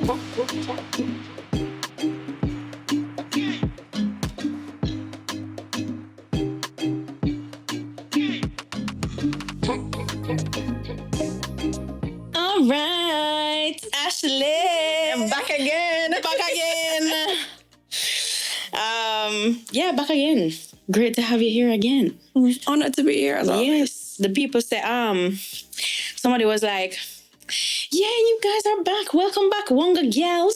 All right, Ashley. I'm back again. Yeah, back again. Great to have you here again. Honored to be here as well. Yes, the people say, somebody was like, yeah, you guys are back. Welcome back, Wonga Gals.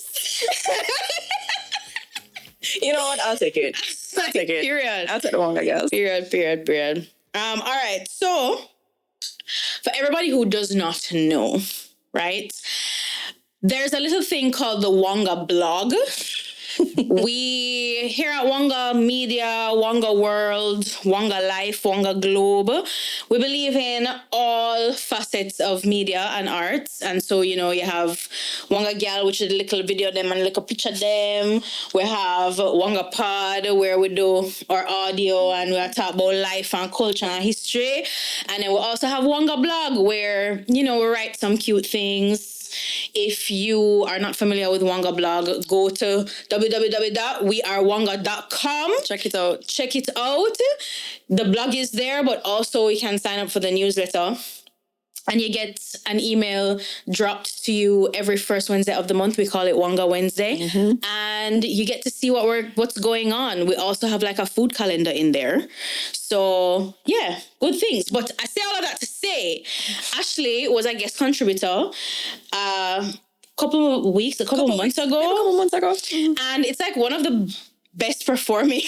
You know what? I'll take it. I'll take it. Period. I'll take the Wonga girls. Period. All right. So, for everybody who does not know, right, there's a little thing called the WongaBlog. We here at WongaMedia, Wonga World, Wonga Life, Wonga Globe, we believe in all facets of media and arts. And so, you know, you have Wonga Gal, which is a little video them and a little picture them. We have WongaPod, where we do our audio and we talk about life and culture and history. And then we also have WongaBlog, where, you know, we write some cute things. If you are not familiar with WongaBlog, go to www.wearewonga.com. Check it out. The blog is there, but also you can sign up for the newsletter. And you get an email dropped to you every first Wednesday of the month. We call it Wonga Wednesday. Mm-hmm. And you get to see what's going on. We also have like a food calendar in there. So, yeah, good things. But I say all of that to say, Ashley was a guest contributor a couple months ago. Mm-hmm. And it's like one of the best performing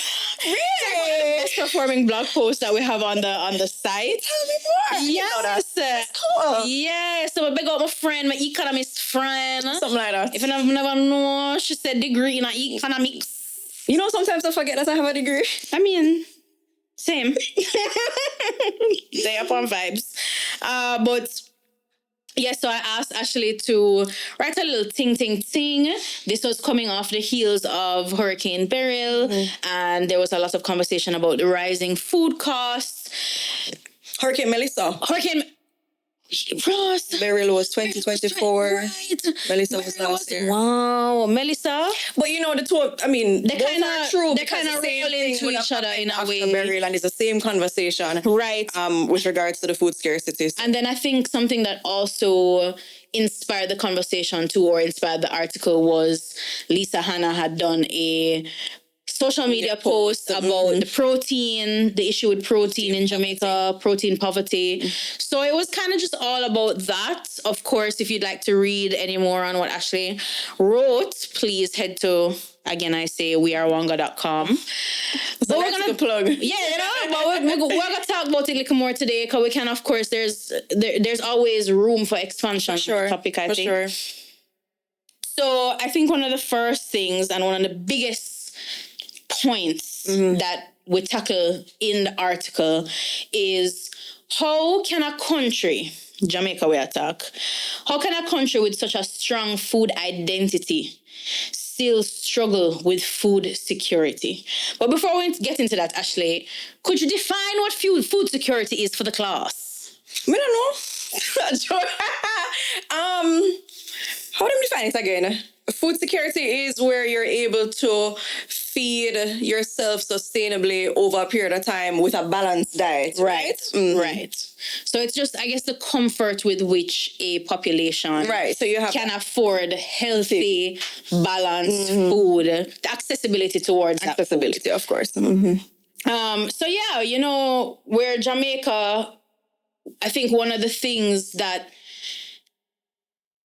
blog posts that we have on the site. Tell me more. Yes. Cool. Yeah. So I big up my friend, my economist friend. Something like that. If you never know, she said degree in economics. You know, sometimes I forget that I have a degree. I mean, same. They up on vibes. But yeah, so I asked Ashley to write a little ting. This was coming off the heels of Hurricane Beryl, and there was a lot of conversation about the rising food costs. Hurricane Melissa. Ross. Beryl was 2024. Right. Melissa was last year. Wow, Melissa. But you know, the two, I mean, they kind of roll same into each other in a way. Beryl, and it's the same conversation. Right. With regards to the food scarcity. And then I think something that also inspired the conversation too, or inspired the article, was Lisa Hanna had done a social media post about the issue with protein in Jamaica, protein poverty. So it was kind of just all about that. Of course, if you'd like to read any more on what Ashley wrote, please head to, again, I say, wearewonga.com. So we're going to plug. Yeah, you know, but we're going to talk about it a little more today, because we can, of course, there's always room for expansion on the topic, I think. Sure. So I think one of the first things and one of the biggest points that we tackle in the article is, how can a country, Jamaica we attack, how can a country with such a strong food identity still struggle with food security? But before we get into that, Ashley, could you define what food security is for the class? I don't know. How do you define it again? Food security is where you're able to feed yourself sustainably over a period of time with a balanced diet, right? Right. So it's just, I guess, the comfort with which a population so you can afford healthy, balanced food, the accessibility towards accessibility, that food. Of course. So yeah, you know, where Jamaica, I think one of the things that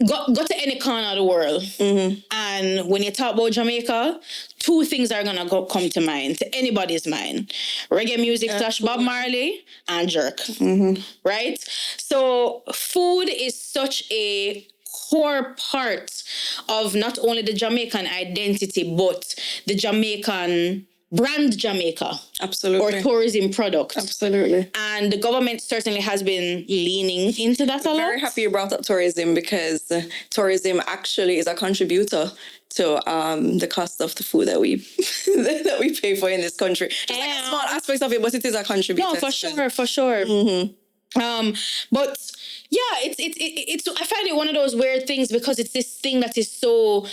Go to any corner of the world, and when you talk about Jamaica, two things are gonna come to mind, to anybody's mind: reggae music / Bob Marley and jerk. Right? So food is such a core part of not only the Jamaican identity, but the Jamaican brand Jamaica. Absolutely. Or tourism product. Absolutely. And the government certainly has been leaning into that a lot. Very happy you brought up tourism, because tourism actually is a contributor to the cost of the food that we that we pay for in this country. Just like a small aspect of it, but it is a contributor. No, for sure. But yeah, it's I find it one of those weird things because it's this thing that is so.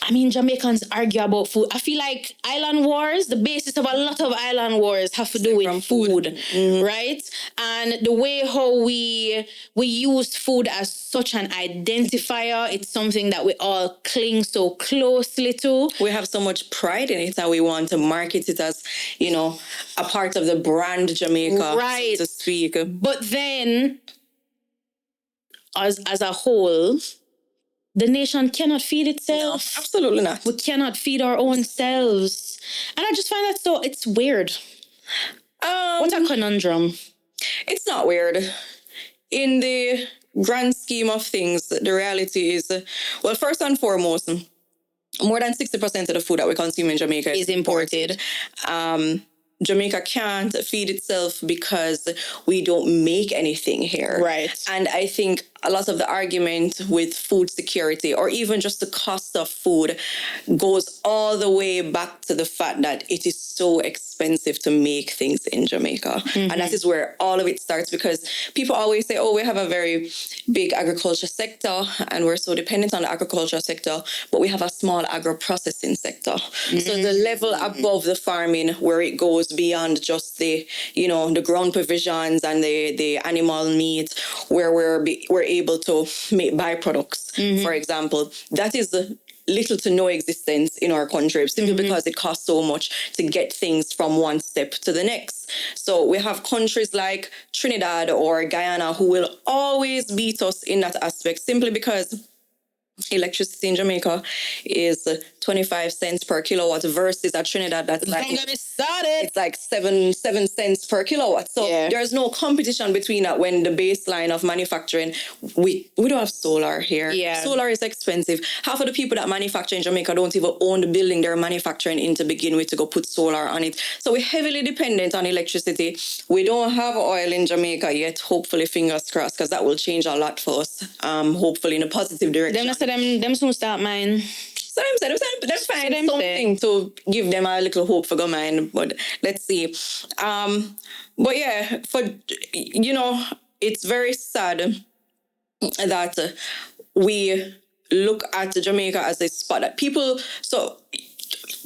I mean, Jamaicans argue about food. I feel like island wars, the basis of a lot of island wars have to do with food, right? And the way how we use food as such an identifier, it's something that we all cling so closely to. We have so much pride in it that we want to market it as, you know, a part of the brand Jamaica, right, so to speak. But then, as a whole, the nation cannot feed itself. No, absolutely not. We cannot feed our own selves. And I just find that so, it's weird. What a conundrum. It's not weird. In the grand scheme of things, the reality is, well, first and foremost, more than 60% of the food that we consume in Jamaica is imported. Jamaica can't feed itself because we don't make anything here. Right. And I think a lot of the argument with food security or even just the cost of food goes all the way back to the fact that it is so expensive to make things in Jamaica. And that is where all of it starts, because people always say, oh, we have a very big agriculture sector and we're so dependent on the agriculture sector, but we have a small agro-processing sector. So the level above the farming where it goes beyond just the, you know, the ground provisions and the animal meat, where we're able to make byproducts, for example, that is little to no existence in our country, simply because it costs so much to get things from one step to the next. So we have countries like Trinidad or Guyana who will always beat us in that aspect, simply because electricity in Jamaica is 25 cents per kilowatt versus at Trinidad that's like, it's like 7 cents per kilowatt. So there's no competition between that when the baseline of manufacturing, we don't have solar here. Solar is expensive. Half of the people that manufacture in Jamaica don't even own the building they're manufacturing in to begin with to go put solar on it. So we're heavily dependent on electricity. We don't have oil in Jamaica yet. Hopefully, fingers crossed, because that will change a lot for us. Hopefully in a positive direction. Them soon start mine. So them find something to give them a little hope for go mine. But let's see. But yeah, for, you know, it's very sad that we look at Jamaica as a spot that people, so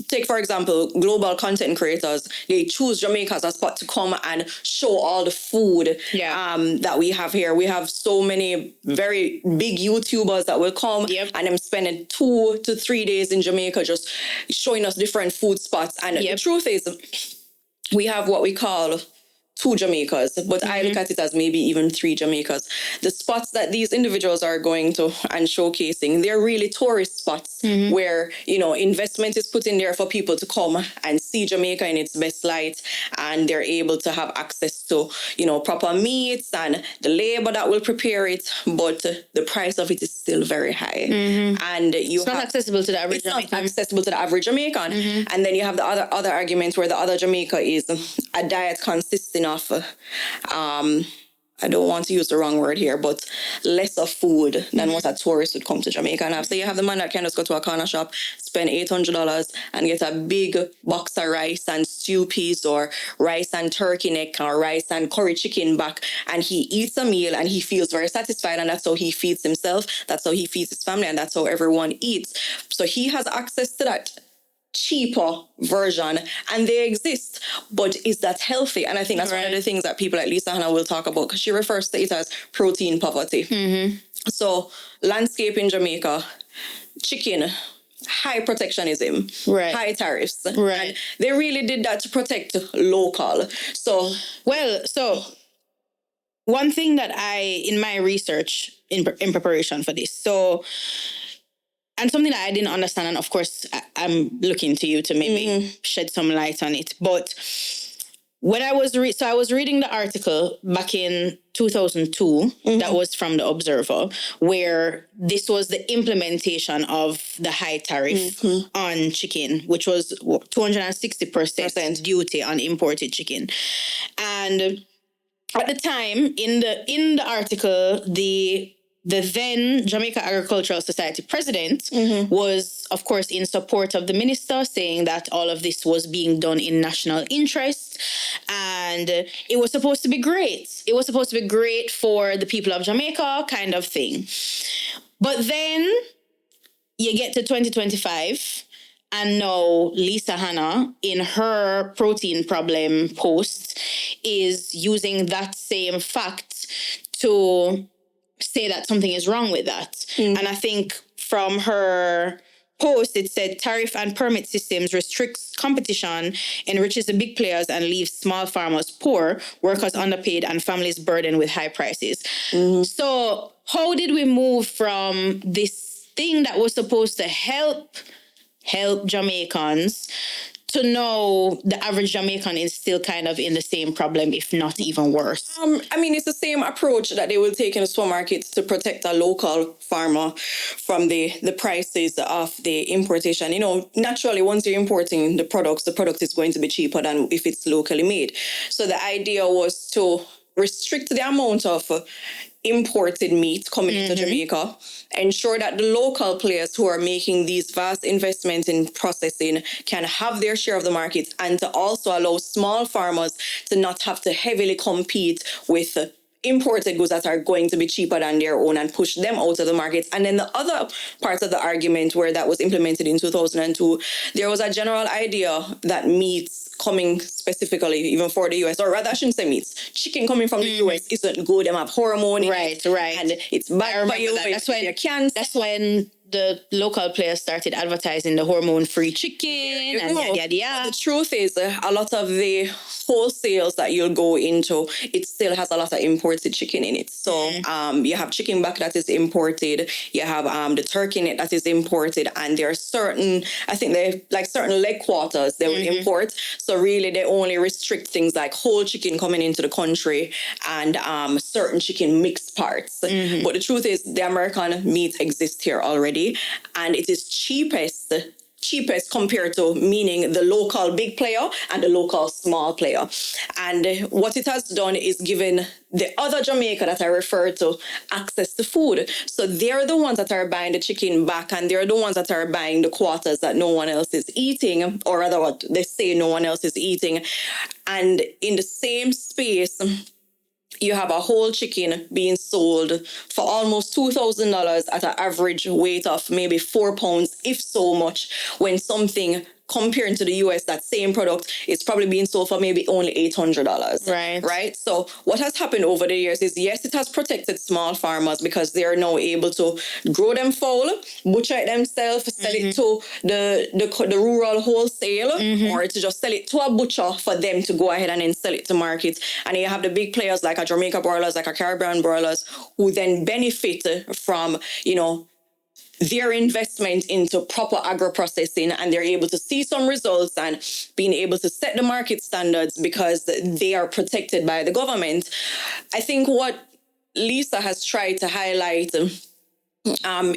take, for example, global content creators. They choose Jamaica as a spot to come and show all the food that we have here. We have so many very big YouTubers that will come and them spending 2 to 3 days in Jamaica just showing us different food spots. And the truth is, we have what we call 2 Jamaicas, but I look at it as maybe even 3 Jamaicas. The spots that these individuals are going to and showcasing, they're really tourist spots where, you know, investment is put in there for people to come and see Jamaica in its best light, and they're able to have access to, you know, proper meats and the labor that will prepare it, but the price of it is still very high. And it's not accessible to the average Jamaican. It's not accessible to the average Jamaican. And then you have the other arguments where the other Jamaica is a diet consisting of, I don't want to use the wrong word here, but less of food than what a tourist would come to Jamaica and have. So you have the man that can just go to a corner shop, spend $800 and get a big box of rice and stew peas, or rice and turkey neck, or rice and curry chicken back, and he eats a meal and he feels very satisfied, and that's how he feeds himself, that's how he feeds his family, and that's how everyone eats. So he has access to that cheaper version, and they exist, but is that healthy? And I think that's one of the things that people like Lisa Hannah will talk about, because she refers to it as protein poverty. So landscape in Jamaica, chicken, high protectionism, high tariffs, and they really did that to protect local. So one thing that in my research in preparation for this, and something that I didn't understand, and of course, I'm looking to you to maybe shed some light on it. But when I was I was reading the article back in 2002 that was from the Observer, where this was the implementation of the high tariff on chicken, which was 260% duty on imported chicken. And at the time, in the article, the the then Jamaica Agricultural Society president was, of course, in support of the minister, saying that all of this was being done in national interest. And it was supposed to be great. It was supposed to be great for the people of Jamaica, kind of thing. But then you get to 2025, and now Lisa Hanna, in her protein problem post, is using that same fact to say that something is wrong with that. And I think from her post, it said tariff and permit systems restricts competition, enriches the big players, and leaves small farmers poor, workers underpaid, and families burdened with high prices. So how did we move from this thing that was supposed to help Jamaicans to know the average Jamaican is still kind of in the same problem, if not even worse? I mean, it's the same approach that they will take in the supermarkets to protect a local farmer from the prices of the importation. You know, naturally, once you're importing the product is going to be cheaper than if it's locally made. So the idea was to restrict the amount of imported meat coming into Jamaica, ensure that the local players who are making these vast investments in processing can have their share of the market, and to also allow small farmers to not have to heavily compete with imported goods that are going to be cheaper than their own and push them out of the market. And then the other part of the argument where that was implemented in 2002, there was a general idea that meats coming specifically even for the US, or rather I shouldn't say meats, chicken coming from the US isn't good. They have hormone in it, and it's bad for you. That's when the local players started advertising the hormone-free chicken and yada yada. The truth is, a lot of the wholesales that you'll go into, it still has a lot of imported chicken in it. So you have chicken back that is imported, you have the turkey in it that is imported, and there are certain, I think they like certain leg quarters they will import. So really they only restrict things like whole chicken coming into the country and certain chicken mixed parts. But the truth is, the American meat exists here already, and it is cheapest compared to meaning the local big player and the local small player. And what it has done is given the other Jamaica that I referred to access to food. So they're the ones that are buying the chicken back, and they're the ones that are buying the quarters that no one else is eating, or rather what they say no one else is eating. And in the same space, you have a whole chicken being sold for almost $2,000 at an average weight of maybe 4 pounds, if so much, when something comparing to the US, that same product is probably being sold for maybe only $800. Right? So what has happened over the years is, yes, it has protected small farmers because they are now able to grow them fowl, butcher it themselves, sell it to the rural wholesale, or to just sell it to a butcher for them to go ahead and then sell it to market. And you have the big players like a Jamaica broilers, like a Caribbean broilers, who then benefit from, you know, their investment into proper agro-processing, and they're able to see some results and being able to set the market standards because they are protected by the government. I think what Lisa has tried to highlight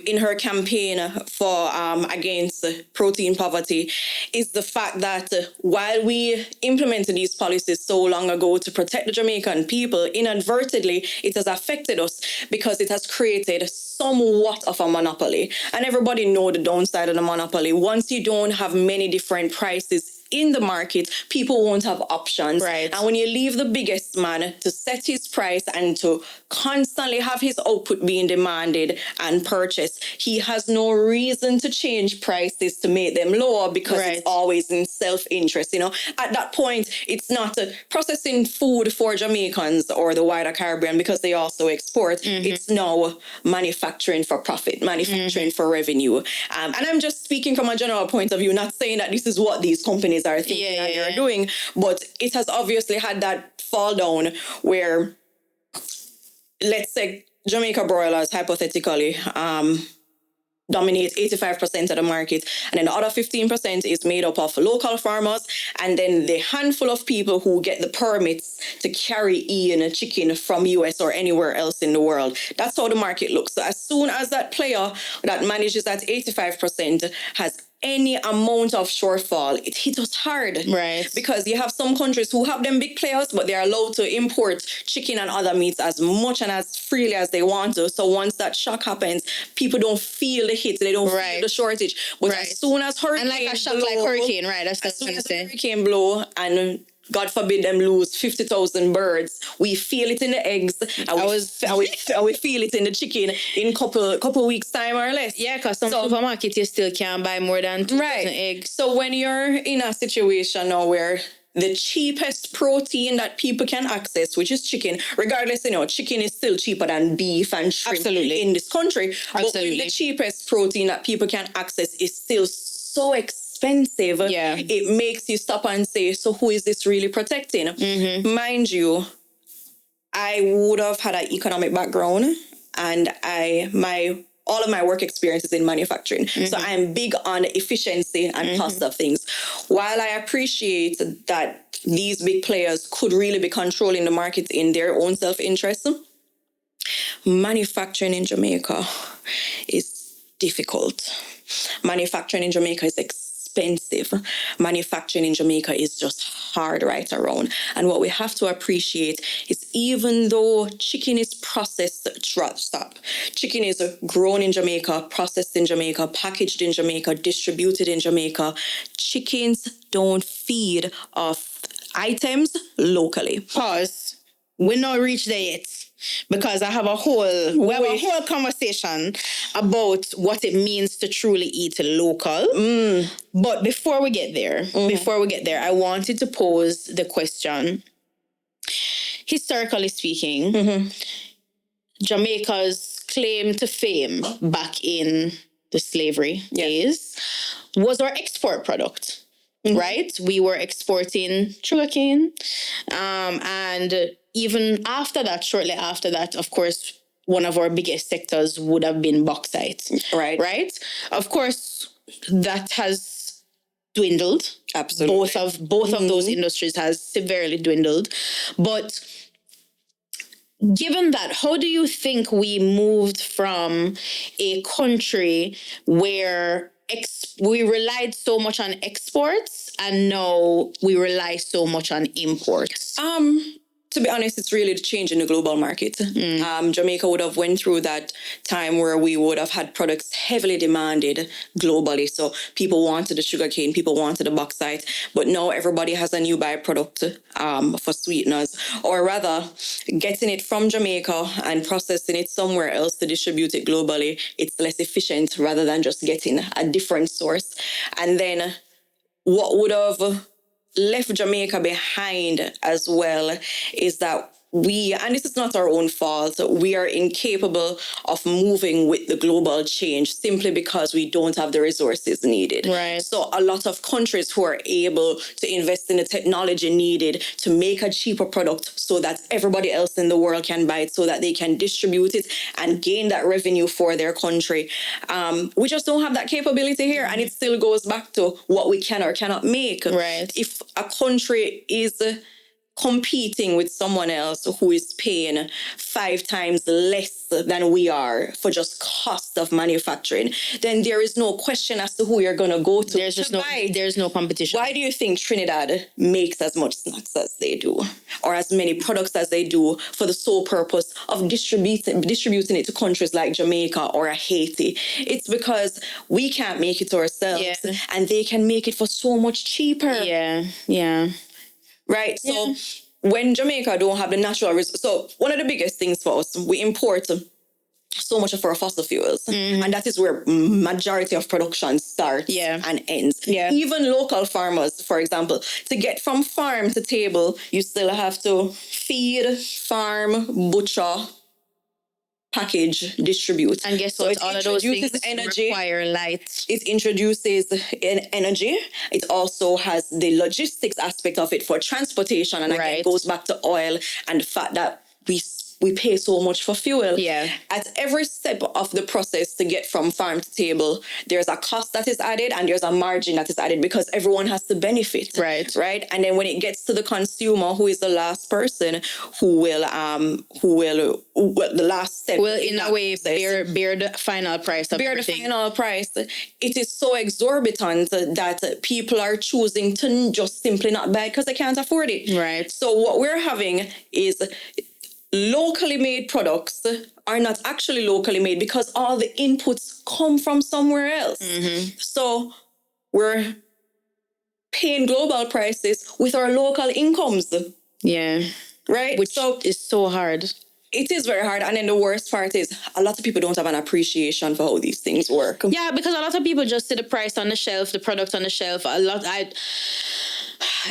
in her campaign for against protein poverty is the fact that while we implemented these policies so long ago to protect the Jamaican people, inadvertently it has affected us because it has created somewhat of a monopoly. And everybody know the downside of the monopoly. Once you don't have many different prices in the market, people won't have options. Right. And when you leave the biggest man to set his price and to constantly have his output being demanded and purchased, he has no reason to change prices to make them lower because it's always in self-interest. You know, at that point, it's not processing food for Jamaicans or the wider Caribbean because they also export. It's now manufacturing for profit, manufacturing for revenue. And I'm just speaking from a general point of view, not saying that this is what these companies are thinking and they're doing, but it has obviously had that fall down where, let's say, Jamaica broilers hypothetically dominate 85% of the market, and then the other 15% is made up of local farmers, and then the handful of people who get the permits to carry in chicken from US or anywhere else in the world. That's how the market looks. So as soon as that player that manages that 85% has any amount of shortfall, it hit us hard. Right. Because you have some countries who have them big players, but they're allowed to import chicken and other meats as much and as freely as they want to. So once that shock happens, people don't feel the hit, they don't feel the shortage. But as soon as hurricane and like a shock like hurricane, right? That's what I'm saying. Hurricane blow and God forbid them lose 50,000 birds, we feel it in the eggs, and we feel it in the chicken in couple weeks time or less. Yeah, because some supermarket you still can't buy more than 2,000 eggs. So when you're in a situation now where the cheapest protein that people can access, which is chicken, regardless, chicken is still cheaper than beef and shrimp in this country. But the cheapest protein that people can access is still so expensive. It makes you stop and say, so who is this really protecting? Mind you, I would have had an economic background, and all of my work experience is in manufacturing. So I'm big on efficiency and cost of things. While I appreciate that these big players could really be controlling the market in their own self-interest, manufacturing in Jamaica is difficult. Manufacturing in Jamaica is expensive. Manufacturing in Jamaica is just hard right around. And what we have to appreciate is even though chicken is chicken is grown in Jamaica, processed in Jamaica, packaged in Jamaica, distributed in Jamaica, chickens don't feed off items locally. Pause. We're not reached there yet. Because I have a whole conversation about what it means to truly eat local. But before we get there, I wanted to pose the question. Historically speaking, Jamaica's claim to fame back in the slavery days was our export product. Right? We were exporting sugarcane. And even after that, shortly after that, of course, one of our biggest sectors would have been bauxite. Right? Of course, that has dwindled. Absolutely. Both of those industries has severely dwindled. But given that, how do you think we moved from a country where we relied so much on exports and now we rely so much on imports? To be honest, it's really the change in the global market. Jamaica would have went through that time where we would have had products heavily demanded globally. So people wanted the sugarcane, people wanted the bauxite, but now everybody has a new byproduct for sweeteners, or rather getting it from Jamaica and processing it somewhere else to distribute it globally. It's less efficient rather than just getting a different source. And then what would have left Jamaica behind as well is that and this is not our own fault, we are incapable of moving with the global change simply because we don't have the resources needed. Right. So a lot of countries who are able to invest in the technology needed to make a cheaper product so that everybody else in the world can buy it, so that they can distribute it and gain that revenue for their country. We just don't have that capability here. And it still goes back to what we can or cannot make. Right. If a country is competing with someone else who is paying 5 times less than we are for just cost of manufacturing, then there is no question as to who you're going to go to. There's no competition. Why do you think Trinidad makes as much snacks as they do, or as many products as they do, for the sole purpose of distributing it to countries like Jamaica or Haiti? It's because we can't make it ourselves, and they can make it for so much cheaper. Yeah. Right. So when Jamaica don't have the natural resources, so one of the biggest things for us, we import so much of our fossil fuels. And that is where majority of production starts and ends. Yeah. Even local farmers, for example, to get from farm to table, you still have to feed, farm, butcher, package, distribute. And guess what? All of those things require light. It introduces energy. It also has the logistics aspect of it for transportation. And again, it goes back to oil and the fact that we we pay so much for fuel. Yeah. At every step of the process to get from farm to table, there's a cost that is added and there's a margin that is added because everyone has to benefit. Right. And then when it gets to the consumer, who is the last person who will the last step will in a way bear the final price of everything. The final price. It is so exorbitant that people are choosing to just simply not buy it because they can't afford it. Right. So what we're having is locally made products are not actually locally made because all the inputs come from somewhere else. So we're paying global prices with our local incomes. Yeah. Right? Which is so hard. It is very hard. And then the worst part is a lot of people don't have an appreciation for how these things work. Yeah, because a lot of people just see the price on the shelf, the product on the shelf.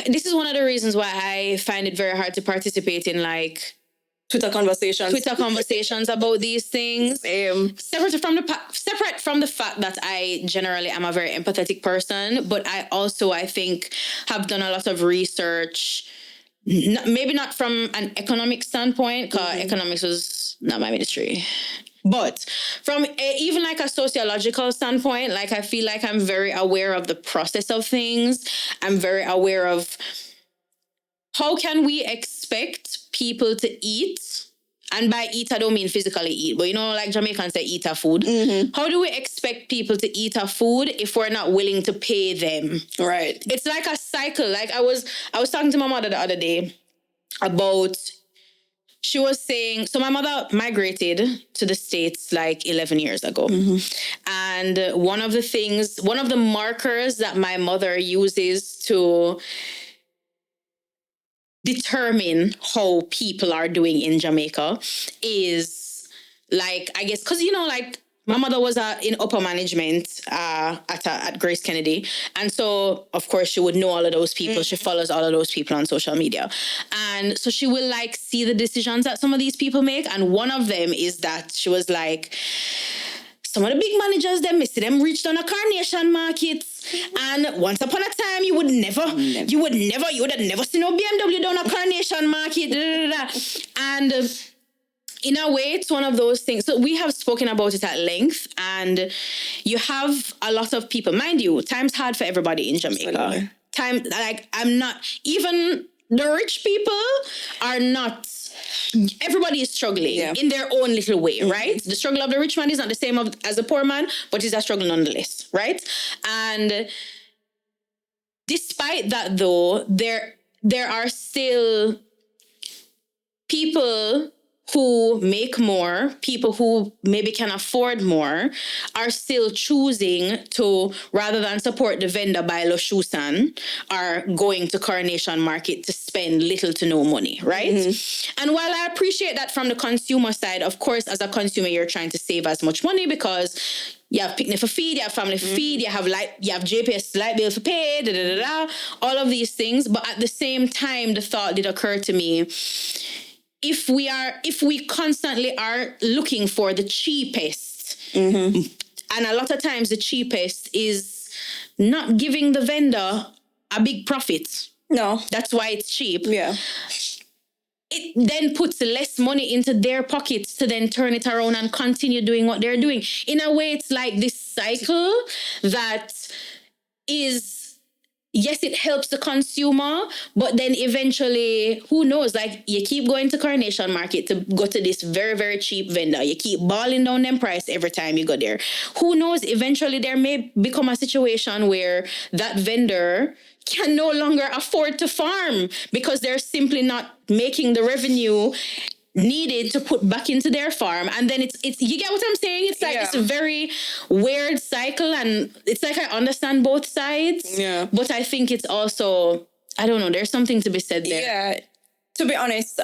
This is one of the reasons why I find it very hard to participate in like Twitter conversations about these things. Separate from the fact that I generally am a very empathetic person, but I think have done a lot of research. Maybe not from an economic standpoint, because economics was not my ministry. But from even like a sociological standpoint, like I feel like I'm very aware of the process of things. I'm very aware of how can we expect people to eat? And by eat, I don't mean physically eat, but like Jamaicans say, eat our food. How do we expect people to eat our food if we're not willing to pay them? Right. It's like a cycle. Like I was talking to my mother the other day about, she was saying, so my mother migrated to the States like 11 years ago. And one of the markers that my mother uses to determine how people are doing in Jamaica is like, I guess, because like my mother was in upper management at Grace Kennedy, and so of course she would know all of those people. She follows all of those people on social media, and so she will like see the decisions that some of these people make. And one of them is that she was like, some of the big managers, me see them reached on a Carnation Market. And once upon a time, you would have never seen no BMW down a Carnation Market. And in a way, it's one of those things. So we have spoken about it at length, and you have a lot of people. Mind you, time's hard for everybody in Jamaica. I'm not, even the rich people are not. Everybody is struggling in their own little way, right? The struggle of the rich man is not the same as the poor man, but it's a struggle nonetheless, right? And despite that, though, there are still people who make more, people who maybe can afford more, are still choosing to, rather than support the vendor by Loshusan, are going to Coronation Market to spend little to no money, right? And while I appreciate that from the consumer side, of course, as a consumer, you're trying to save as much money because you have picnic for feed, you have family for feed, you have JPS light bill for pay, all of these things. But at the same time, the thought did occur to me, if we constantly are looking for the cheapest, and a lot of times the cheapest is not giving the vendor a big profit. No. That's why it's cheap. Yeah. It then puts less money into their pockets to then turn it around and continue doing what they're doing. In a way, it's like this cycle that is, yes, it helps the consumer, but then eventually, who knows, like you keep going to Coronation Market to go to this very, very cheap vendor. You keep balling down them price every time you go there. Who knows, eventually there may become a situation where that vendor can no longer afford to farm because they're simply not making the revenue needed to put back into their farm. And then it's you get what I'm saying? It's like it's a very weird cycle, and it's like I understand both sides. Yeah. But I think it's also, I don't know, there's something to be said there. Yeah. To be honest,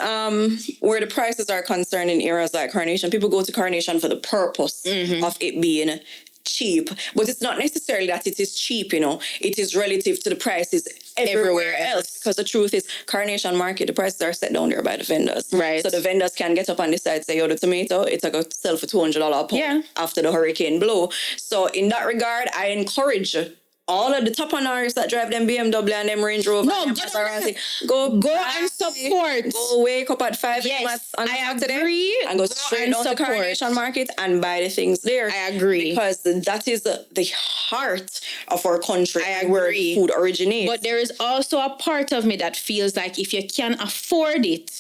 where the prices are concerned in areas like Coronation, people go to Coronation for the purpose of it being cheap. But it's not necessarily that it is cheap, It is relative to the prices everywhere else. Because the truth is, Coronation Market, the prices are set down there by the vendors. Right. So the vendors can get up on the side, say, the tomato, it's like a sell for $200 a pound after the hurricane blow. So in that regard, I encourage all of the top honors that drive them BMW and them Range Rover. No, and them Maserati, go and support. Go wake up at 5 a.m. on I Saturday agree. and go straight down to Coronation Market and buy the things there. I agree. Because that is the heart of our country. I where agree. food originates. But there is also a part of me that feels like if you can afford it,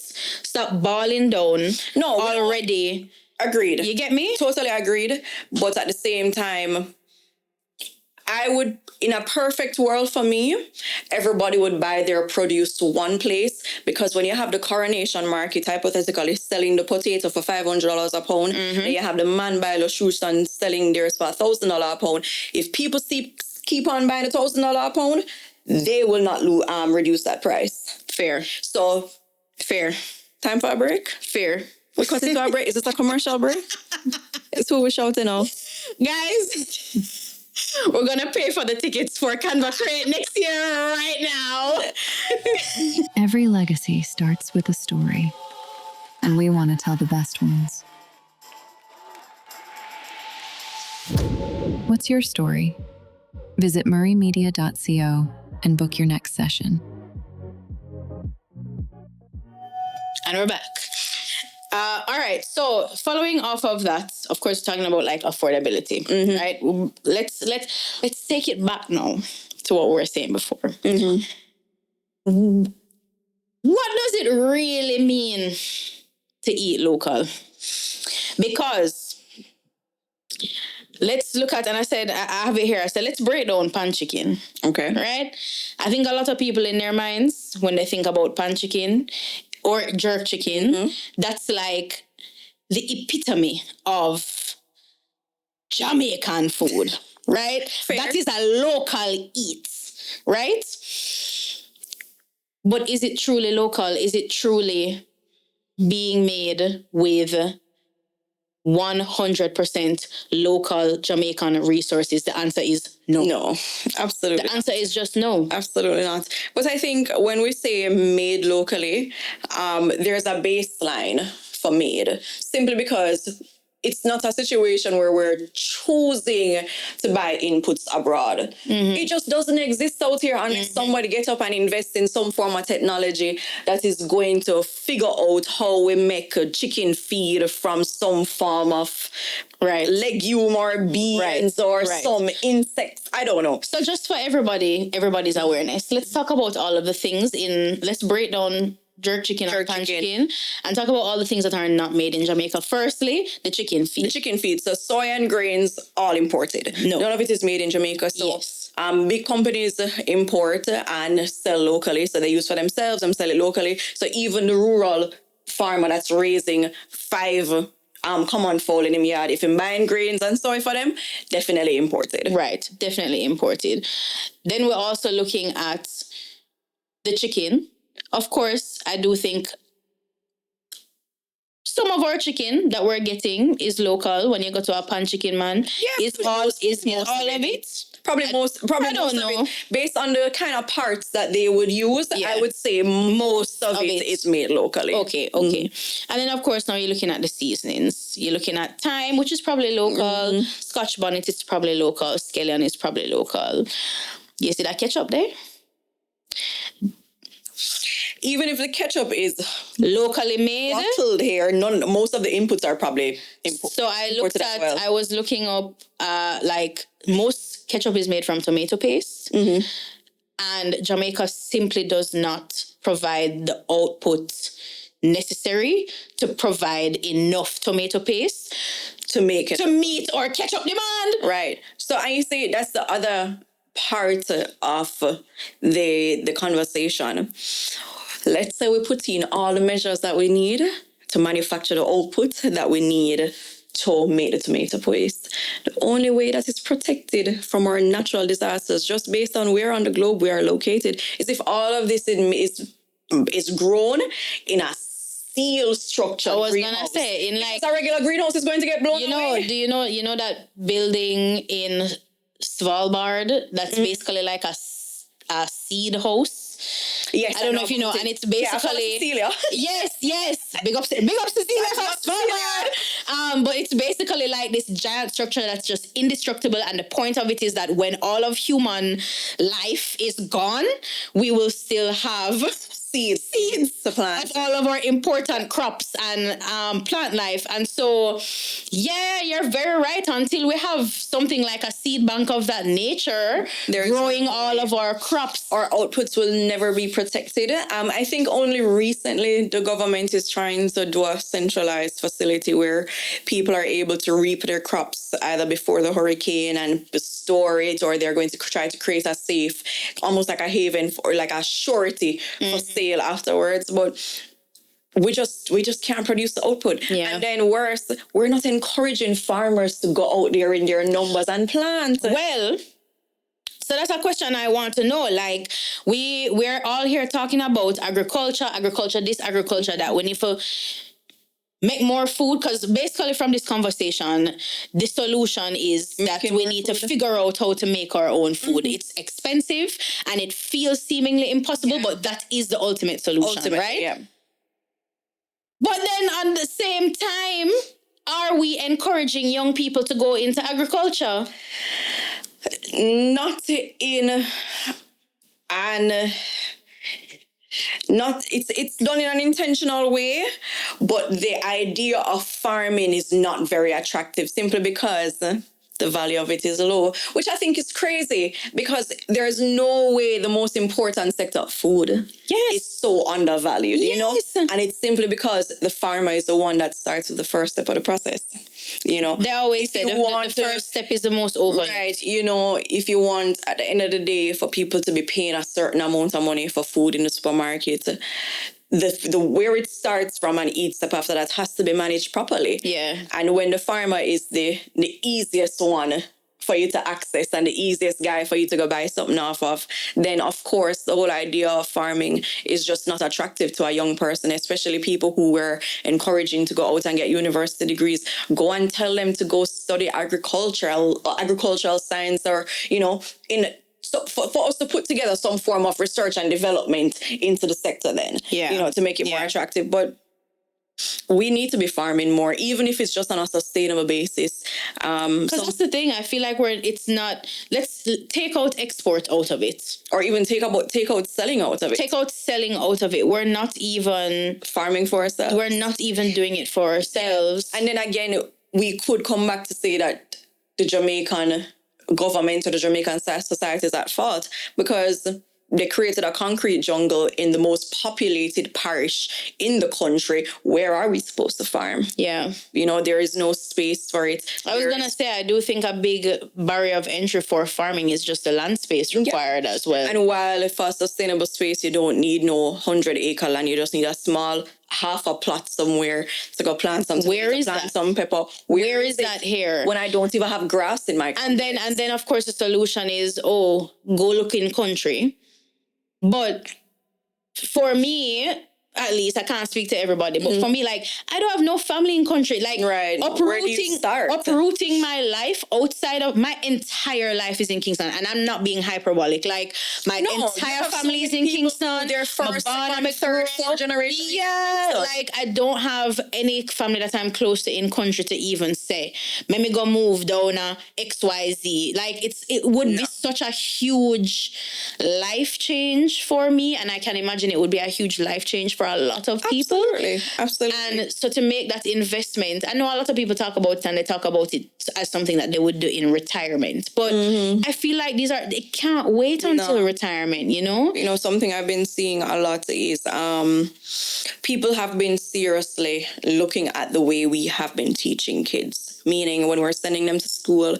stop balling down already. Agreed. You get me? Totally agreed. But at the same time, I would, in a perfect world for me, everybody would buy their produce to one place, because when you have the Coronation Market hypothetically selling the potato for $500 a pound, then you have the man by Lushusan selling theirs for $1,000 a pound. If people keep on buying $1,000 a pound, they will not reduce that price. Fair. So, fair. Time for a break? Fair. We cut into a break. Is this a commercial break? It's who we're shouting out. Guys, we're going to pay for the tickets for Canva Crate next year right now. Every legacy starts with a story, and we want to tell the best ones. What's your story? Visit murraymedia.co and book your next session. And we're back. All right. So following off of that, of course, talking about like affordability, right? Let's take it back now to what we were saying before. What does it really mean to eat local? Because let's look at, and I said, I have it here. I said, let's break down pan chicken. Okay. Right? I think a lot of people in their minds, when they think about pan chicken or jerk chicken, that's like the epitome of Jamaican food, right? Fair. That is a local eat, right? But is it truly local? Is it truly being made with 100% local Jamaican resources? The answer is no. No, absolutely. The answer is just no. Absolutely not. But I think when we say made locally, there's a baseline for made, simply because it's not a situation where we're choosing to buy inputs abroad. It just doesn't exist out here unless somebody gets up and invests in some form of technology that is going to figure out how we make a chicken feed from some form of legume or beans or some insects. I don't know. So just for everybody's awareness, let's talk about all of the things let's break down jerk chicken or pan chicken and talk about all the things that are not made in Jamaica. Firstly, the chicken feed. The chicken feed. So soy and grains, all imported. No. None of it is made in Jamaica. So big companies import and sell locally. So they use for themselves and sell it locally. So even the rural farmer that's raising 5 common fowl in him yard, if I'm buying grains and soy for them, definitely imported. Right, definitely imported. Then we're also looking at the chicken. Of course, I do think some of our chicken that we're getting is local. When you go to a pan chicken man, is all of it? Probably most of it. Based on the kind of parts that they would use, I would say most of it is made locally. Okay. And then, of course, now you're looking at the seasonings. You're looking at thyme, which is probably local. Scotch bonnet is probably local. Scallion is probably local. You see that ketchup there? Even if the ketchup is locally made, bottled here, most of the inputs are probably imported. So I was looking up, most ketchup is made from tomato paste, and Jamaica simply does not provide the output necessary to provide enough tomato paste to make it to meet our ketchup demand. Right. So I say that's the other part of the conversation. Let's say we put in all the measures that we need to manufacture the output that we need to make the tomato paste. The only way that is protected from our natural disasters, just based on where on the globe we are located, is if all of this is grown in a sealed structure. I was gonna say, in like a regular greenhouse is going to get blown away. Do you know that building in Svalbard that's basically like a seed house? Yes, I don't know if you know, and it's basically yes. Big up Cecilia. But it's basically like this giant structure that's just indestructible, and the point of it is that when all of human life is gone, we will still have seeds to plant all of our important crops and plant life. And so, yeah, you're very right. Until we have something like a seed bank of that nature, growing all of our crops, our outputs will never be protected. I think only recently the government is trying to do a centralized facility where people are able to reap their crops either before the hurricane and store it, or they're going to try to create a safe, almost like a haven or like a surety for sale afterwards. But we just can't produce the output. And then worse, we're not encouraging farmers to go out there in their numbers and plant. Well, so that's a question I want to know. Like, we're all here talking about agriculture this, agriculture that. We need to make more food, because basically from this conversation, the solution is that we need to figure out how to make our own food. It's expensive and it feels seemingly impossible, but that is the ultimate solution, right? Yeah. But then on the same time, are we encouraging young people to go into agriculture? Not in an... it's done in an intentional way, but the idea of farming is not very attractive simply because the value of it is low, which I think is crazy, because there's no way the most important sector, food, is so undervalued, you know? And it's simply because the farmer is the one that starts with the first step of the process. You know, they always say the first step is the most overlooked. Right. You know, if you want at the end of the day for people to be paying a certain amount of money for food in the supermarket, the where it starts from and each step after that has to be managed properly. Yeah. And when the farmer is the easiest one for you to access and the easiest guy for you to go buy something off of, then of course the whole idea of farming is just not attractive to a young person, especially people who were encouraging to go out and get university degrees. Go and tell them to go study agricultural science, or, you know, for us to put together some form of research and development into the sector then, you know, to make it more attractive. But we need to be farming more, even if it's just on a sustainable basis. Because that's the thing. I feel like it's not. Let's take out export out of it, or even take out selling out of it. Take out selling out of it. We're not even farming for ourselves. We're not even doing it for ourselves. And then again, we could come back to say that the Jamaican government or the Jamaican society is at fault, because they created a concrete jungle in the most populated parish in the country. Where are we supposed to farm? Yeah. You know, there is no space for it. I was going to say, I do think a big barrier of entry for farming is just the land space required as well. And while for sustainable space, you don't need no 100-acre land. You just need a small half a plot somewhere to go plant some some pepper. Where is that here? When I don't even have grass in my complex. And then of course the solution is, go look in country. But for me, at least, I can't speak to everybody, but for me, like, I don't have no family in country. Like, uprooting my life outside of my entire life is in Kingston, and I'm not being hyperbolic. Like, my entire family is in Kingston. They're first, second, third, fourth generation. Yeah, like, I don't have any family that I'm close to in country to even say, let me go move down XYZ. Like, it would be such a huge life change for me, and I can imagine it would be a huge life change for a lot of people. Absolutely. And so to make that investment, I know a lot of people talk about it and they talk about it as something that they would do in retirement. But I feel like they can't wait until retirement, you know? You know, something I've been seeing a lot is people have been seriously looking at the way we have been teaching kids. Meaning when we're sending them to school,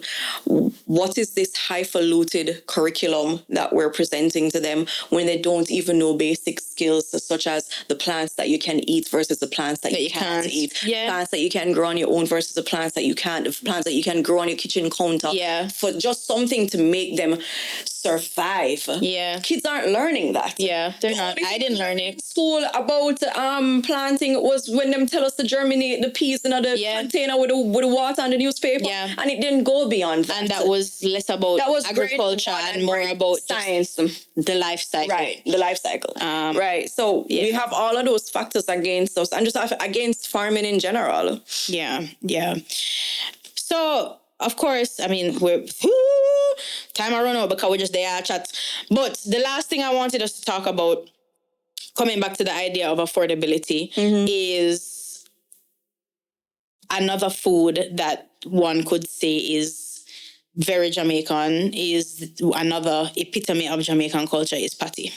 what is this highfalutin curriculum that we're presenting to them when they don't even know basic skills such as the plants that you can eat versus the plants that you can't eat. Yeah. Plants that you can grow on your own versus the plants that you can't. The plants that you can grow on your kitchen counter. Yeah. For just something to make them survive. Yeah. Kids aren't learning that. Yeah, they're not. I didn't learn it. School about planting was when them tell us to germinate the peas in the container with the water and the newspaper. Yeah. And it didn't go beyond that. And that was less about agriculture and more about science, the life cycle. Right, the life cycle. Right. So we have all of those factors against us and just against farming in general. Yeah, yeah. So, of course, I mean, time I run out because we're just there chat. But the last thing I wanted us to talk about, coming back to the idea of affordability, is another food that one could say is very Jamaican, is another epitome of Jamaican culture is patty.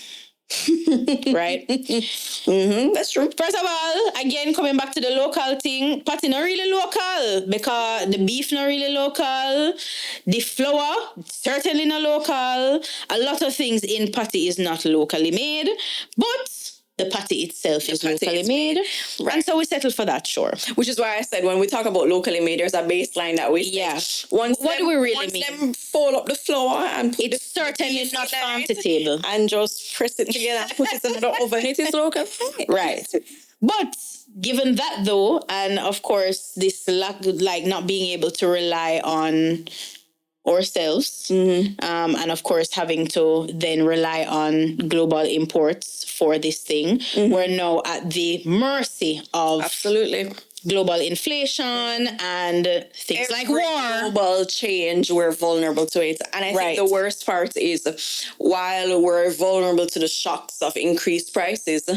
Right? That's true. First of all, again, coming back to the local thing, patty not really local because the beef not really local, the flour certainly not local, a lot of things in patty is not locally made, but the patty itself is locally made. Right. And so we settle for that, sure. Which is why I said when we talk about locally made, there's a baseline that we what do we really mean? Once them fold up the flour and put it's certainly not farm to table. And just press it together and put it in the oven. It is local. Right. But given that though, and of course this lack, like not being able to rely on ourselves, and of course having to then rely on global imports for this thing, we're now at the mercy of global inflation and things like war. Global change, we're vulnerable to it. And I think the worst part is while we're vulnerable to the shocks of increased prices,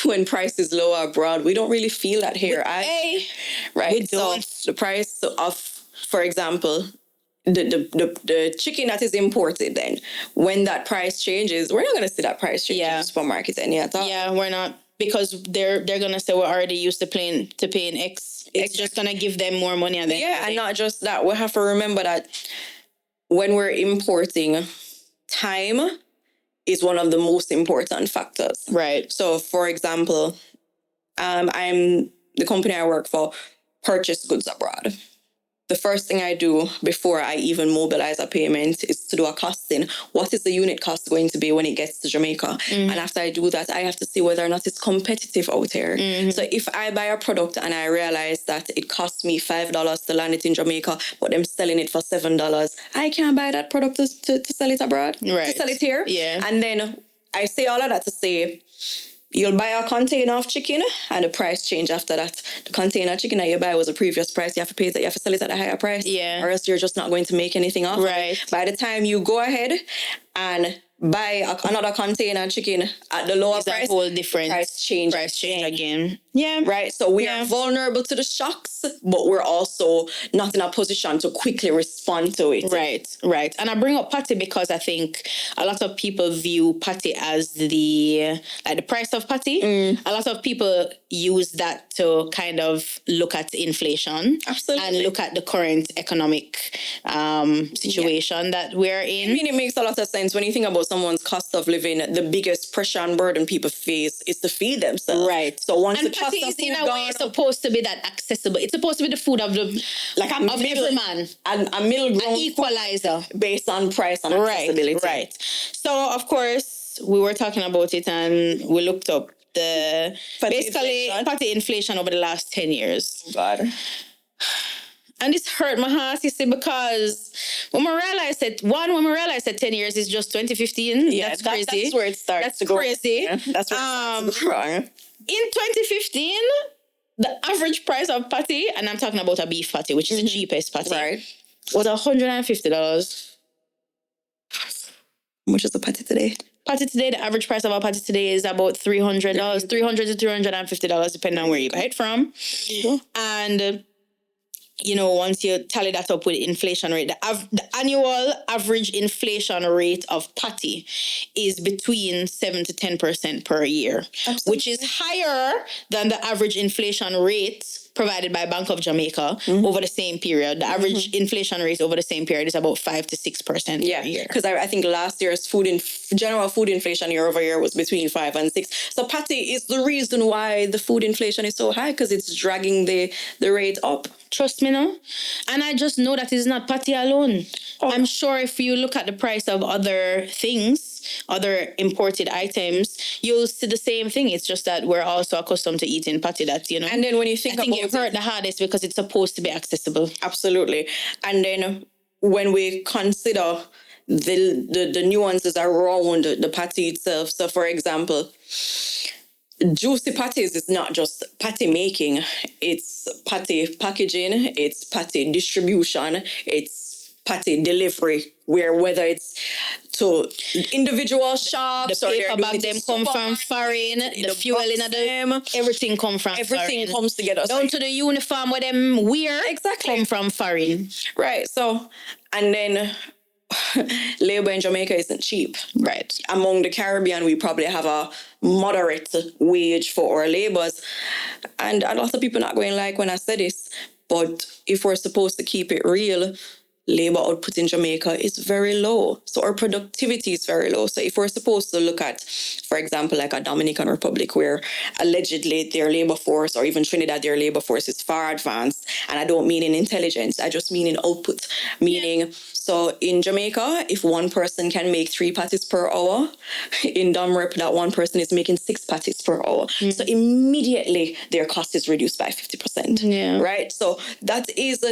when prices lower abroad, we don't really feel that here. Right? So the price of, for example, the chicken that is imported, then when that price changes, we're not going to see that price change in the supermarket any at all. Yeah, we're not, because they're going to say we're already used to paying X. It's just going to give them more money. And and not just that. We have to remember that when we're importing, time is one of the most important factors. Right. So, for example, I'm the company I work for purchase goods abroad. The first thing I do before I even mobilize a payment is to do a costing. What is the unit cost going to be when it gets to Jamaica? And after I do that, I have to see whether or not it's competitive out here. So if I buy a product and I realize that it costs me $5 to land it in Jamaica, but I'm selling it for $7, I can't buy that product to sell it abroad, to sell it here. Yeah. And then I say all of that to say, you'll buy a container of chicken and the price change after that. The container of chicken that you buy was a previous price. You have to pay that. You have to sell it at a higher price. Yeah. Or else you're just not going to make anything off. Right. By the time you go ahead and buy another container of chicken at the lower price, a whole different price change again. Yeah. Right. So we are vulnerable to the shocks, but we're also not in a position to quickly respond to it. Right. And I bring up patty because I think a lot of people view patty as the price of patty. A lot of people use that to kind of look at inflation. Absolutely. And look at the current economic situation that we're in. I mean, it makes a lot of sense when you think about someone's cost of living. The biggest pressure and burden people face is to feed themselves. Right. So once the patty is in a way supposed to be that accessible. It's supposed to be the food of every man. And a middle ground, an equalizer based on price and accessibility. Right. So of course we were talking about it and we looked up the patty inflation over the last 10 years. God. And it's hurt my heart, you see, because when we realized that 10 years is just 2015, that's crazy. That's where it starts. That's crazy. Yeah, that's where it starts to go wrong. In 2015, the average price of patty, and I'm talking about a beef patty, which is the cheapest patty, was $150. How much is the patty today? Patty today, the average price of a patty today is about $300, $300 to $350, depending on where you buy it from. And once you tally that up with inflation rate, the annual average inflation rate of patty is between 7 to 10% per year, which is higher than the average inflation rate provided by Bank of Jamaica over the same period. The average inflation rate over the same period is about 5 to 6% per year. Because I think last year's general food inflation year over year was between 5 and 6. So patty is the reason why the food inflation is so high, because it's dragging the rate up. Trust me now. And I just know that it's not patty alone. Oh. I'm sure if you look at the price of other things, other imported items, you'll see the same thing. It's just that we're also accustomed to eating patty that, you know. And then when you think I think it hurt the hardest because it's supposed to be accessible. Absolutely. And then when we consider the nuances around the patty itself. So for example, juicy patties is not just patty making, it's patty packaging, it's patty distribution, it's patty delivery, where whether it's to individual shops, the paper bag them come from foreign, the fuel in them, everything come from everything foreign. Comes together. Down to the uniform where them wear come from foreign. Right. So, and then labor in Jamaica isn't cheap. Right. Among the Caribbean, we probably have a moderate wage for our laborers. And a lot of people not going to like when I say this, but if we're supposed to keep it real, labor output in Jamaica is very low. So our productivity is very low. So if we're supposed to look at, for example, like a Dominican Republic where allegedly their labor force, or even Trinidad, their labor force is far advanced. And I don't mean in intelligence, I just mean in output. Meaning, so in Jamaica, if one person can make 3 patties per hour, in Dumrep, that one person is making 6 patties per hour. So immediately their cost is reduced by 50%. Yeah. Right? So that is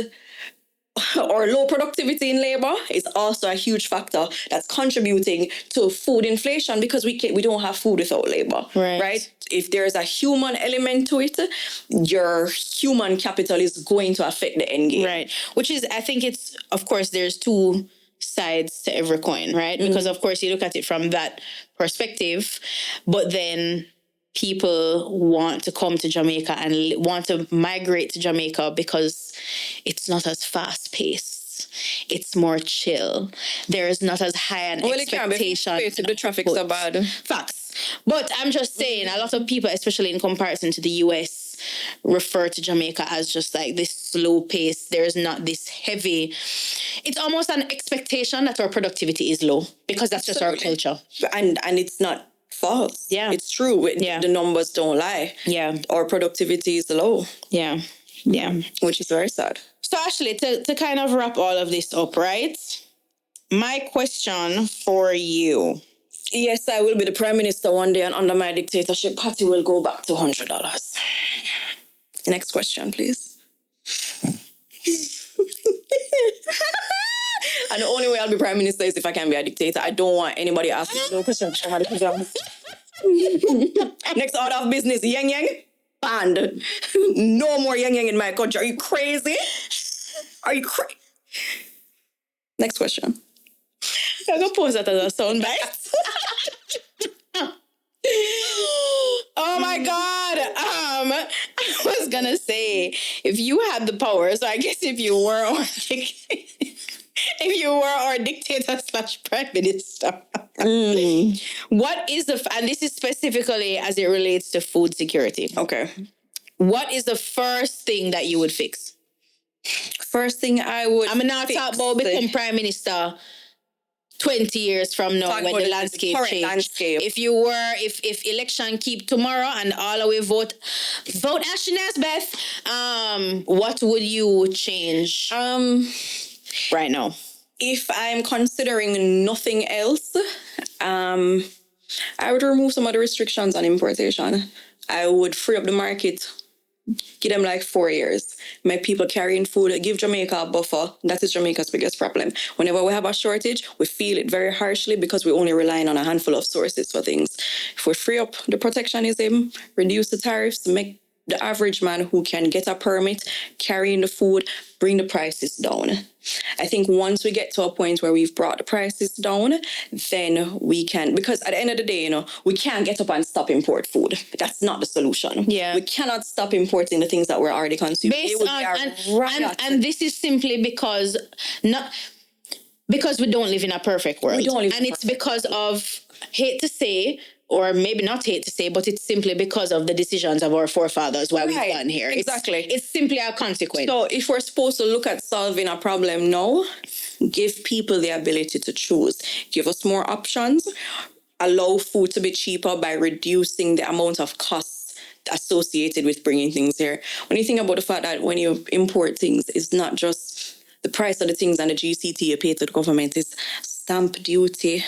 or low productivity in labor is also a huge factor that's contributing to food inflation, because we don't have food without labor, right? If there's a human element to it, your human capital is going to affect the end game. Right. Which is, I think it's, of course, there's 2 sides to every coin, right? Because, of course, you look at it from that perspective, but then people want to come to Jamaica and want to migrate to Jamaica because it's not as fast-paced. It's more chill. There is not as high an expectation. The traffic's so bad. Facts. But I'm just saying, a lot of people, especially in comparison to the US, refer to Jamaica as just like this slow pace. There's not this heavy. It's almost an expectation that our productivity is low because that's just our culture. And it's not false. Yeah. It's true. The numbers don't lie. Yeah. Our productivity is low. Yeah. Yeah. Which is very sad. So Ashley, to kind of wrap all of this up, right? My question for you. Yes, I will be the Prime Minister one day, and under my dictatorship, Patty will go back to $100. Next question, please. And the only way I'll be Prime Minister is if I can be a dictator. I don't want anybody asking me no questions. Next order of business, yang yang, banned. No more yang yang in my country. Are you crazy? Are you crazy? Next question. I'm going to pose that as a soundbite. Oh my God. I was going to say, if you had the power, so I guess if you were our dictator / prime minister, what is and this is specifically as it relates to food security. Okay. What is the first thing that you would fix? First thing I would I'm not talking about become prime minister 20 years from now when the landscape change. If election keep tomorrow and all the way vote Ashley Nesbeth, what would you change right now? If I'm considering nothing else, I would remove some of the restrictions on importation. I would free up the market. Give them like 4 years. Make people carrying food. Give Jamaica a buffer. That is Jamaica's biggest problem. Whenever we have a shortage, we feel it very harshly because we're only relying on a handful of sources for things. If we free up the protectionism, reduce the tariffs, make the average man who can get a permit, carrying the food, bring the prices down. I think once we get to a point where we've brought the prices down, then we can, because at the end of the day, we can't get up and stop import food. That's not the solution. Yeah. We cannot stop importing the things that we're already consuming. And this is simply because we don't live in a perfect world. It's because of, hate to say, or maybe not hate to say, but it's simply because of the decisions of our forefathers while we've gotten here. Exactly. It's simply a consequence. So if we're supposed to look at solving a problem now, give people the ability to choose. Give us more options. Allow food to be cheaper by reducing the amount of costs associated with bringing things here. When you think about the fact that when you import things, it's not just the price of the things and the GCT you pay to the government, it's stamp duty,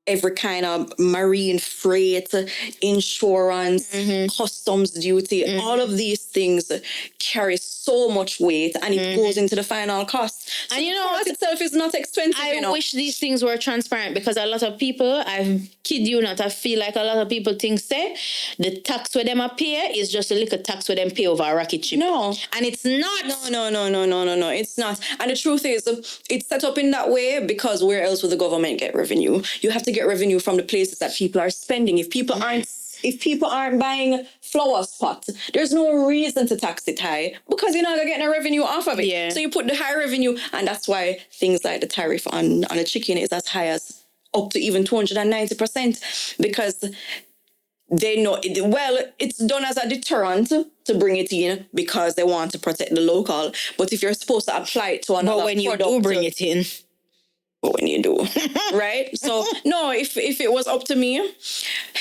every kind of marine freight, insurance, customs duty, all of these things carry so much weight and it goes into the final cost. So and you know what? Itself is not expensive. I wish these things were transparent because a lot of people, I kid you not, I feel like a lot of people think, say, the tax where them pay is just a little tax where them pay over a rocket ship. No. And it's not. No, it's not. And the truth is, it's set up in that way because where else would the government get revenue? You have to get revenue from the places that people are spending. If people aren't buying flower spot, there's no reason to tax it high because you're not getting a revenue off of it. Yeah. So you put the high revenue, and that's why things like the tariff on a chicken is as high as up to even 290% because they know it's done as a deterrent to bring it in because they want to protect the local. But if you're supposed to apply it to another product, you do bring it in. When you do, right? So no, if it was up to me,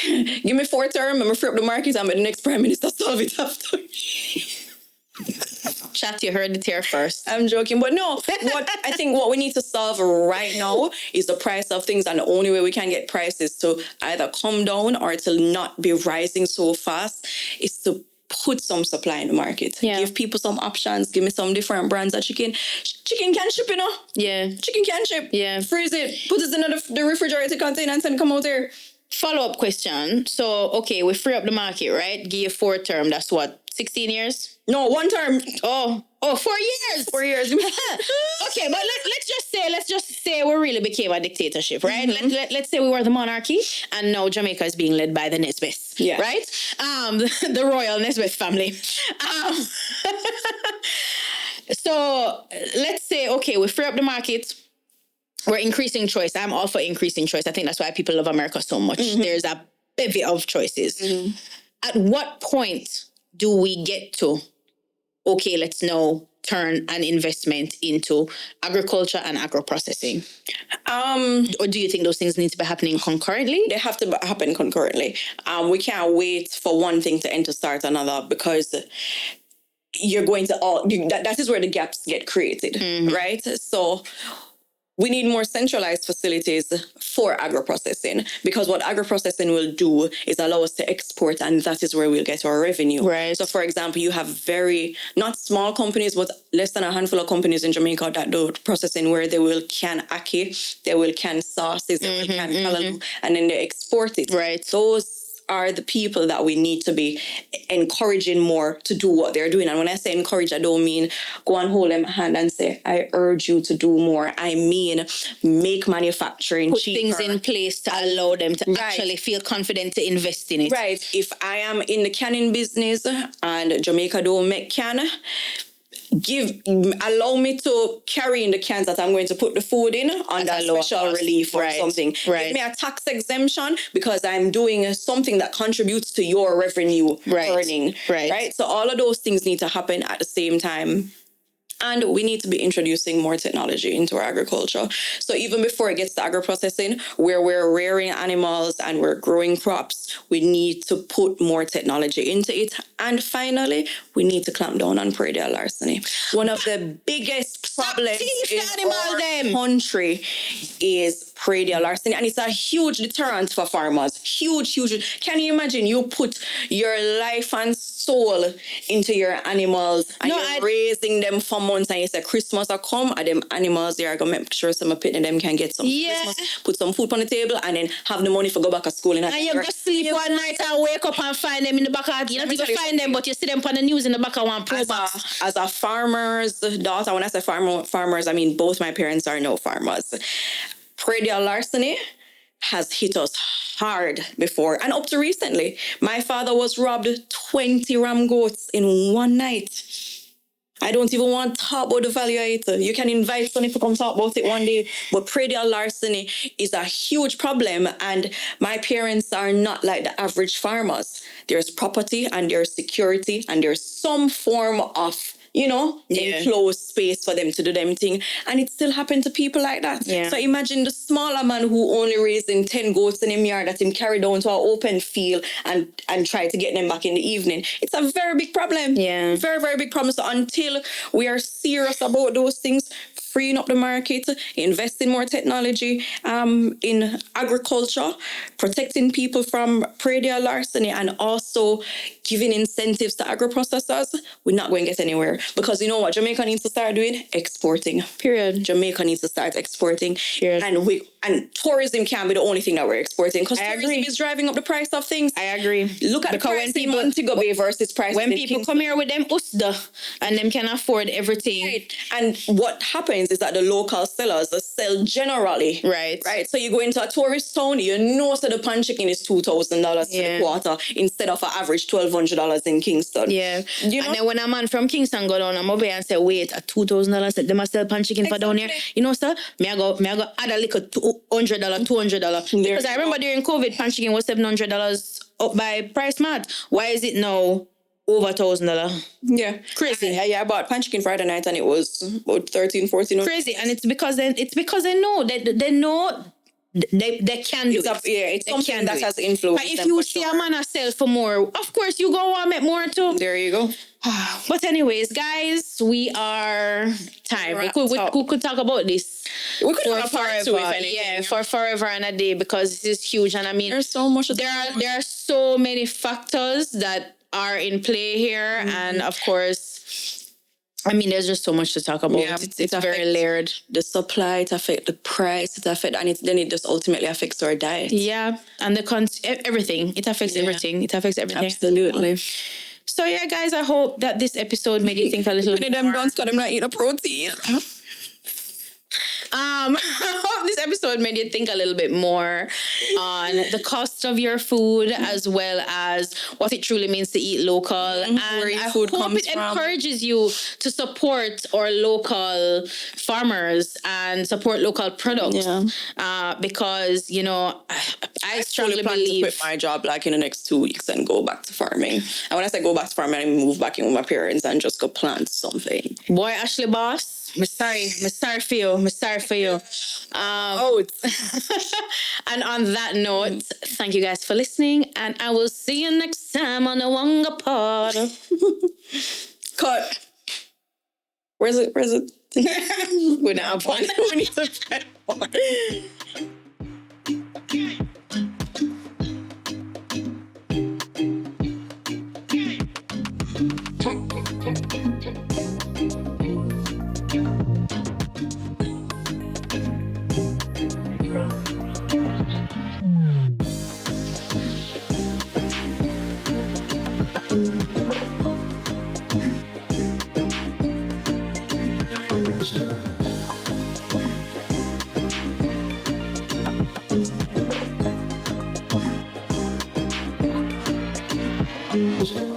give me 4 terms, I'm free up the market, I'm the next prime minister solve it after. Chat, you heard it here first. I'm joking, but no. I think what we need to solve right now is the price of things, and the only way we can get prices to either come down or to not be rising so fast is to put some supply in the market. Yeah. Give people some options. Give me some different brands of chicken. Chicken can ship, you know? Yeah. Chicken can ship. Yeah. Freeze it. Put it in the refrigerator container and send it come out here. Follow-up question. So, okay, we free up the market, right? Give you 4 term. That's what, 16 years? No, 1 term. Oh, 4 years. 4 years. Okay, but let's just say we really became a dictatorship, right? Let's say we were the monarchy, and now Jamaica is being led by the Nesbiths, right? The royal Nesbith family. So let's say, okay, we free up the market. We're increasing choice. I'm all for increasing choice. I think that's why people love America so much. There's a bevy of choices. At what point do we get to, okay, let's now turn an investment into agriculture and agro-processing? Or do you think those things need to be happening concurrently? They have to happen concurrently. We can't wait for one thing to end to start another because you're going to that is where the gaps get created, right? So we need more centralized facilities for agro-processing because what agro-processing will do is allow us to export, and that is where we'll get our revenue. Right. So, for example, you have not small companies, but less than a handful of companies in Jamaica that do processing where they will can ackee, they will can sauces, they will can callaloo, and then they export it. Right. Those are the people that we need to be encouraging more to do what they're doing. And when I say encourage, I don't mean go and hold them hand and say, I urge you to do more. I mean, make manufacturing put cheaper. things in place to allow them to actually feel confident to invest in it. Right. If I am in the canning business and Jamaica don't make can, allow me to carry in the cans that I'm going to put the food in under special relief or something. Give me a tax exemption because I'm doing something that contributes to your revenue earning. Right. So all of those things need to happen at the same time. And we need to be introducing more technology into our agriculture. So even before it gets to agro-processing, where we're rearing animals and we're growing crops, we need to put more technology into it. And finally, we need to clamp down on predial larceny. One of the biggest problems in our country is predial larceny. And it's a huge deterrent for farmers. Huge. Can you imagine you put your life and soul into your animals and you're raising them for months and you say Christmas will come and them animals they are going to make sure some pet and them can get some Christmas, put some food on the table and then have the money for go back to school. And you just sleep one night and wake up and find them in the back of you not even find them, but you see them on the news in the back of one pro box. As a farmer's daughter, when I say farmers, I mean both my parents are no farmers. Predial larceny has hit us hard before and up to recently. My father was robbed 20 ram goats in one night. I don't even want to talk about the value of it. You can invite Sonny to come talk about it one day. But predial larceny is a huge problem. And my parents are not like the average farmers. There's property and there's security and there's some form of enclosed space for them to do them thing. And it still happened to people like that. Yeah. So imagine the smaller man who only raising 10 goats in him yard that him carry down to an open field and try to get them back in the evening. It's a very big problem. Yeah. Very, very big problem. So until we are serious about those things, freeing up the market, investing more technology in agriculture, protecting people from predial larceny, and also giving incentives to agro-processors, we're not going to get anywhere. Because you know what Jamaica needs to start doing? Exporting. Period. Jamaica needs to start exporting. Period. And tourism can't be the only thing that we're exporting, because tourism agree. is driving up the price of things. I agree. Look at because the price in Montego Bay versus price when in people Kingston. come here with them usda and them can afford everything. Right. And what happens is that the local sellers sell generally. Right. Right. So you go into a tourist town, so the pan chicken is $2,000 for the quarter instead of an average $1,200 in Kingston. Yeah. And then when a man from Kingston go down, I'm over and say, wait, a $2,000, they must sell pan chicken for down here. Sir, me I go add a little $100, $200. Because I remember during COVID, pan chicken was $700 up by price mat. Why is it now over $1,000? Yeah. Crazy. I bought pan chicken Friday night and it was about $13-14. Crazy. And it's because they know they know they can do it. It's something that has influence. But if you see a man sell for more, of course you go and make more too. There you go. But anyways, guys, we are time. We could talk about this. We could have a part two, if anything. Yeah, for forever and a day, because this is huge. And I mean, there's so much. There are so many factors that are in play here, and of course, I mean, there's just so much to talk about. Yeah, it's very layered. The supply, it affects the price, then it just ultimately affects our diet. Yeah, and everything. It affects everything. It affects everything. Absolutely. So yeah, guys, I hope that this episode made you think a little bit more. Them don't not eat a protein. I hope this episode made you think a little bit more on the cost of your food, as well as what it truly means to eat local. And I hope it encourages you to support our local farmers and support local products. Yeah. Because, I strongly believe to quit my job in the next 2 weeks and go back to farming. And when I say go back to farming, I move back in with my parents and just go plant something. Boy, Ashley Boss. I'm sorry for you. And on that note, thank you guys for listening, and I will see you next time on the WongaPod. Cut. Where's it? We don't have one. We need to find one. Thank you.